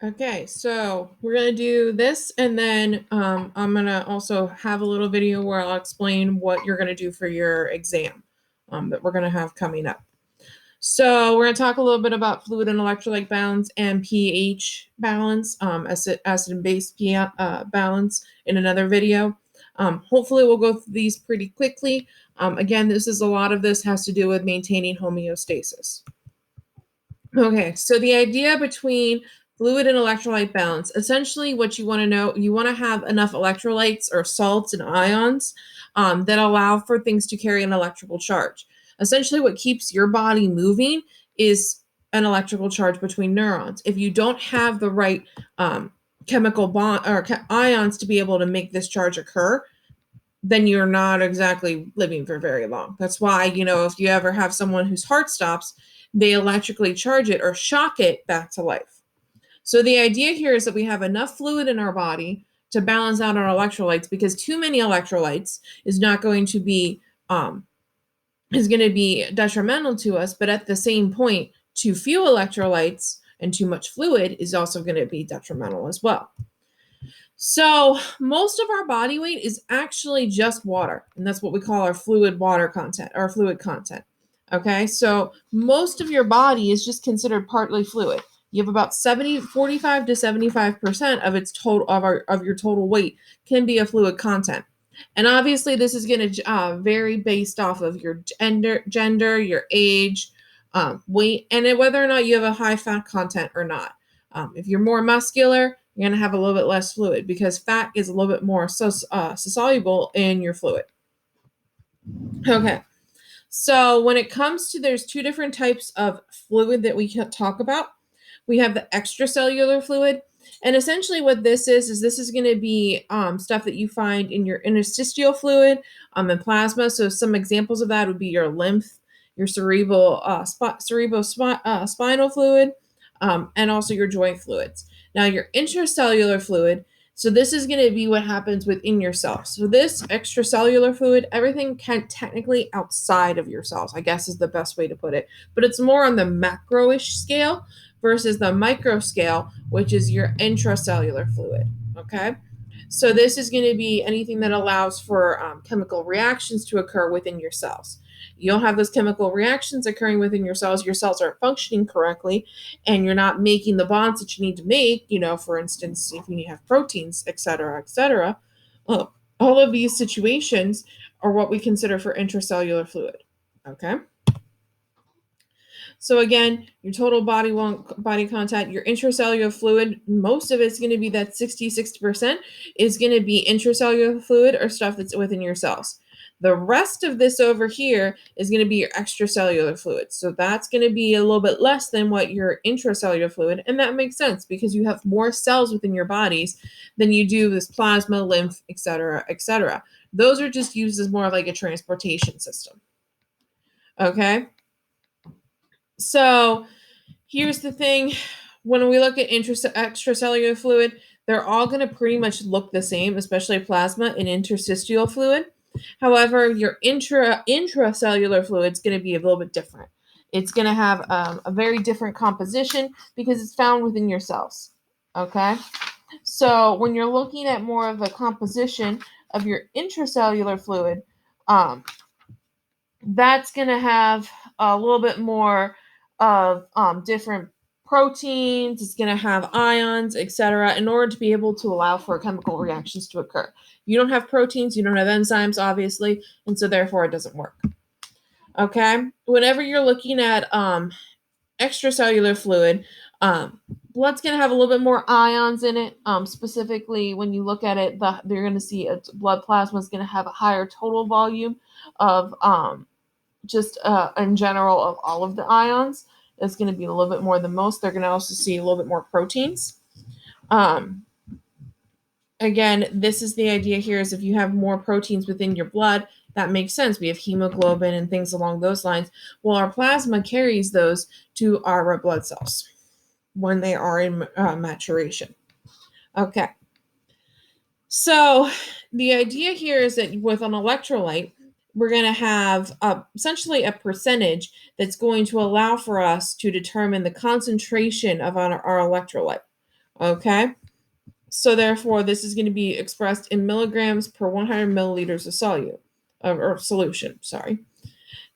Okay, so we're going to do this, and then I'm going to also have a little video where I'll explain what you're going to do for your exam that we're going to have coming up. So we're going to talk a little bit about fluid and electrolyte balance and pH balance, acid and base balance in another video. Hopefully we'll go through these pretty quickly. Again, a lot of this has to do with maintaining homeostasis. Okay, so the idea between fluid and electrolyte balance, essentially what you want to know, you want to have enough electrolytes or salts and ions that allow for things to carry an electrical charge. Essentially what keeps your body moving is an electrical charge between neurons. If you don't have the right chemical bond or ions to be able to make this charge occur, then you're not exactly living for very long. That's why, if you ever have someone whose heart stops, they electrically charge it or shock it back to life. So the idea here is that we have enough fluid in our body to balance out our electrolytes, because too many electrolytes is going to be detrimental to us, but at the same point, too few electrolytes and too much fluid is also going to be detrimental as well. So most of our body weight is actually just water, and that's what we call our fluid content. Okay, so most of your body is just considered partly fluid. You have about 45 to 75% of its total of your total weight can be a fluid content. And obviously this is going to vary based off of your gender, your age, weight, and whether or not you have a high fat content or not. If you're more muscular, you're going to have a little bit less fluid because fat is a little bit more soluble in your fluid. Okay, so when it comes to, there's two different types of fluid that we can talk about. We have the extracellular fluid, and essentially what this is this is going to be stuff that you find in your interstitial fluid and plasma. So some examples of that would be your lymph, your cerebrospinal fluid, and also your joint fluids. Now your intracellular fluid, so this is going to be what happens within your cells. So this extracellular fluid, everything technically outside of your cells, I guess is the best way to put it, but it's more on the macro-ish scale versus the micro scale, which is your intracellular fluid, okay? So this is going to be anything that allows for chemical reactions to occur within your cells. You don't have those chemical reactions occurring within your cells aren't functioning correctly, and you're not making the bonds that you need to make, for instance, if you have proteins, et cetera, all of these situations are what we consider for intracellular fluid, okay? So again, your total body content, your intracellular fluid, most of it's going to be that 60% is going to be intracellular fluid or stuff that's within your cells. The rest of this over here is going to be your extracellular fluid. So that's going to be a little bit less than what your intracellular fluid, and that makes sense because you have more cells within your bodies than you do this plasma, lymph, et cetera. Those are just used as more of like a transportation system. Okay? So here's the thing. When we look at extracellular fluid, they're all going to pretty much look the same, especially plasma and interstitial fluid. However, your intracellular fluid is going to be a little bit different. It's going to have a very different composition because it's found within your cells. Okay? So when you're looking at more of a composition of your intracellular fluid, that's going to have a little bit more of different proteins. It's going to have ions, etc., in order to be able to allow for chemical reactions to occur. You don't have proteins, you don't have enzymes, obviously, and so therefore it doesn't work. Okay? Whenever you're looking at extracellular fluid, blood's going to have a little bit more ions in it. Specifically, when you look at it, you're going to see blood plasma is going to have a higher total volume of just in general of all of the ions. It's going to be a little bit more than most. They're going to also see a little bit more proteins. Again, this is the idea here, is if you have more proteins within your blood, that makes sense. We have hemoglobin and things along those lines. Well, our plasma carries those to our red blood cells when they are in maturation. Okay. So the idea here is that with an electrolyte, we're going to have essentially a percentage that's going to allow for us to determine the concentration of our electrolyte. Okay? So therefore, this is going to be expressed in milligrams per 100 milliliters of solute, or solution, sorry.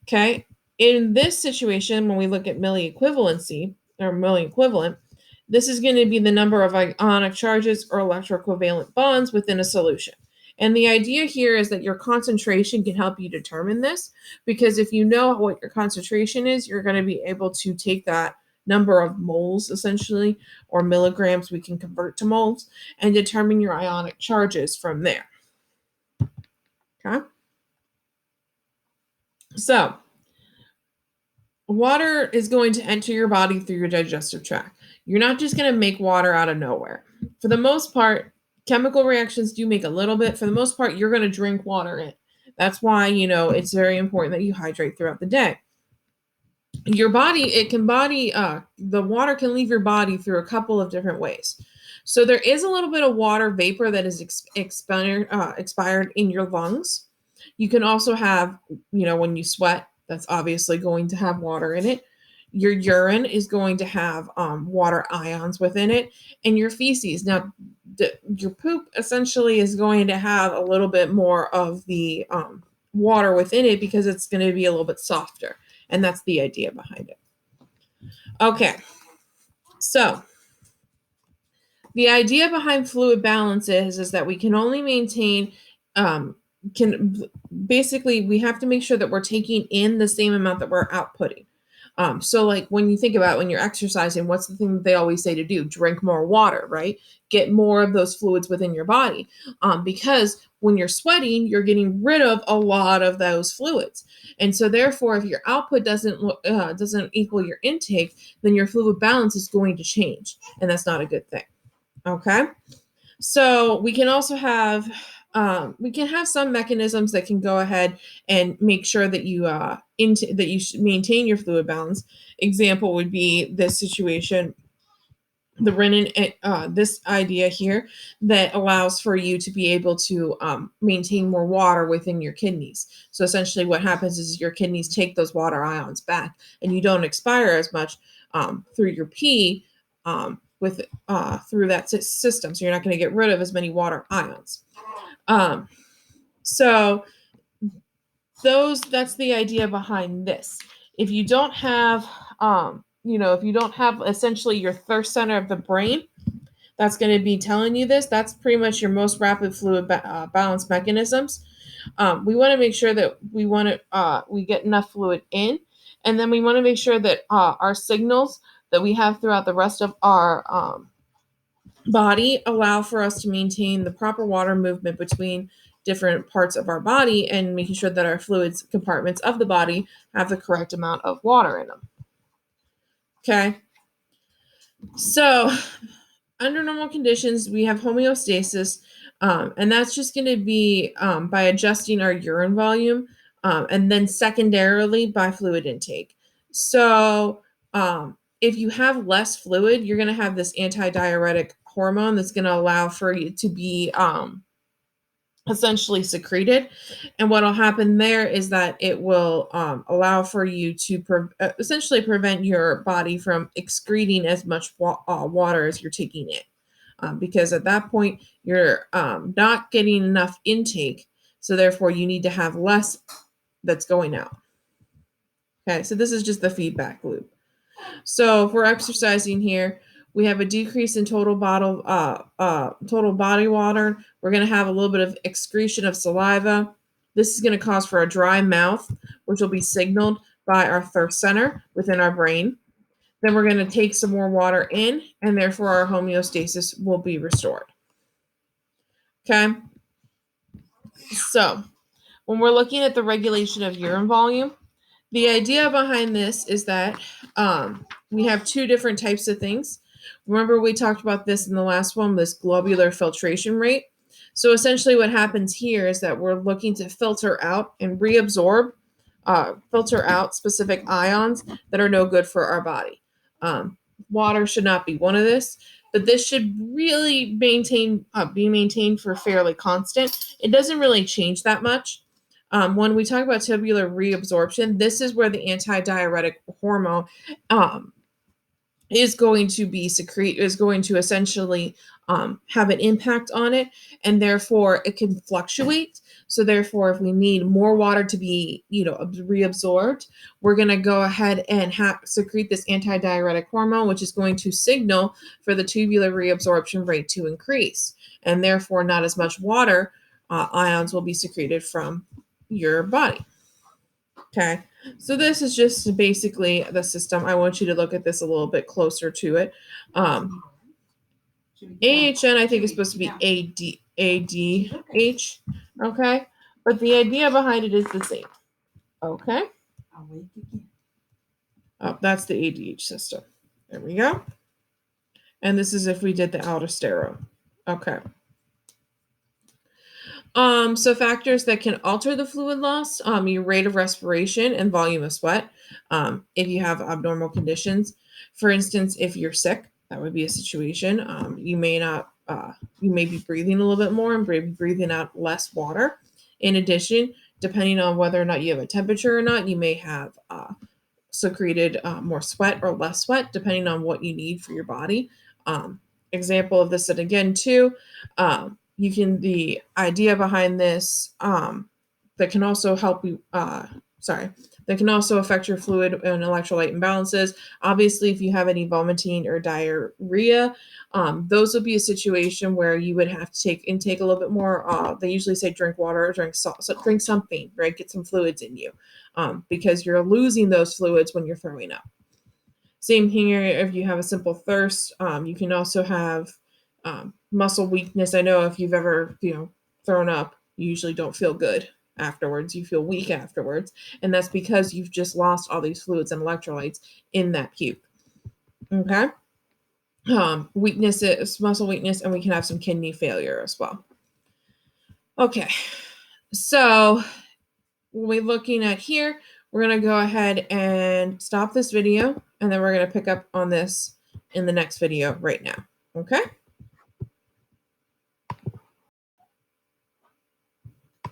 Okay? In this situation, when we look at milliequivalency, or milliequivalent, this is going to be the number of ionic charges or electrocovalent bonds within a solution. And the idea here is that your concentration can help you determine this, because if you know what your concentration is, you're going to be able to take that number of moles, essentially, or milligrams we can convert to moles, and determine your ionic charges from there. Okay? So, water is going to enter your body through your digestive tract. You're not just going to make water out of nowhere. For the most part, chemical reactions do make a little bit. For the most part, you're going to drink water in. That's why, it's very important that you hydrate throughout the day. Your body, the water can leave your body through a couple of different ways. So there is a little bit of water vapor that is expired in your lungs. You can also have, when you sweat, that's obviously going to have water in it. Your urine is going to have water ions within it, and your feces. Now, your poop essentially is going to have a little bit more of the water within it because it's going to be a little bit softer, and that's the idea behind it. Okay, so the idea behind fluid balance is that we can only maintain we have to make sure that we're taking in the same amount that we're outputting. So like when you think about when you're exercising, what's the thing that they always say to do? Drink more water, right? Get more of those fluids within your body. Because when you're sweating, you're getting rid of a lot of those fluids. And so therefore, if your output doesn't equal your intake, then your fluid balance is going to change. And that's not a good thing. Okay? So we can also have some mechanisms that can go ahead and make sure that you maintain your fluid balance. Example would be this situation, the renin, this idea here that allows for you to be able to maintain more water within your kidneys. So essentially what happens is your kidneys take those water ions back, and you don't expire as much through your pee through that system. So you're not going to get rid of as many water ions. So that's the idea behind this. If you don't have, essentially your thirst center of the brain, that's going to be telling you this. That's pretty much your most rapid fluid balance mechanisms. We want to make sure that we get enough fluid in, and then we want to make sure that our signals that we have throughout the rest of our body allow for us to maintain the proper water movement between different parts of our body, and making sure that our fluids compartments of the body have the correct amount of water in them. Okay. So under normal conditions, we have homeostasis, and that's just going to be by adjusting our urine volume, and then secondarily by fluid intake. So if you have less fluid, you're going to have this antidiuretic hormone that's going to allow for you to be essentially secreted. And what will happen there is that it will allow for you to essentially prevent your body from excreting as much water as you're taking in. Because at that point, you're not getting enough intake. So therefore, you need to have less that's going out. Okay, so this is just the feedback loop. So if we're exercising here, we have a decrease in total body water. We're going to have a little bit of excretion of saliva. This is going to cause for a dry mouth, which will be signaled by our thirst center within our brain. Then we're going to take some more water in, and therefore our homeostasis will be restored. Okay? So when we're looking at the regulation of urine volume, the idea behind this is that we have two different types of things. Remember, we talked about this in the last one, this globular filtration rate. So essentially what happens here is that we're looking to filter out and filter out specific ions that are no good for our body. Water should not be one of this, but this should really be maintained for fairly constant. It doesn't really change that much. When we talk about tubular reabsorption, this is where the antidiuretic hormone is going to essentially have an impact on it, and therefore it can fluctuate. So therefore, if we need more water to be reabsorbed, we're going to go ahead and secrete this antidiuretic hormone, which is going to signal for the tubular reabsorption rate to increase, and therefore not as much water ions will be secreted from your body. Okay, so this is just basically the system. I want you to look at this a little bit closer to it. AHN, I think, is supposed to be ADH. Okay, but the idea behind it is the same. Okay. Oh, that's the ADH system. There we go. And this is if we did the aldosterone. Okay. So factors that can alter the fluid loss, your rate of respiration and volume of sweat. If you have abnormal conditions, for instance, if you're sick, that would be a situation. You may be breathing a little bit more and breathing out less water. In addition, depending on whether or not you have a temperature or not, you may have secreted more sweat or less sweat, depending on what you need for your body. Example of this, and again, too, the idea behind this that can also help you, that can also affect your fluid and electrolyte imbalances. Obviously, if you have any vomiting or diarrhea, those would be a situation where you would have to take a little bit more. They usually say drink water or drink salt, so drink something, right? Get some fluids in you, because you're losing those fluids when you're throwing up. Same here if you have a simple thirst. You can also have muscle weakness. I know if you've ever thrown up, you usually don't feel good afterwards. You feel weak afterwards, and that's because you've just lost all these fluids and electrolytes in that puke. Okay. Weakness is muscle weakness, and we can have some kidney failure as well. Okay, so what we're looking at here, we're going to go ahead and stop this video, and then we're going to pick up on this in the next video right now. Okay.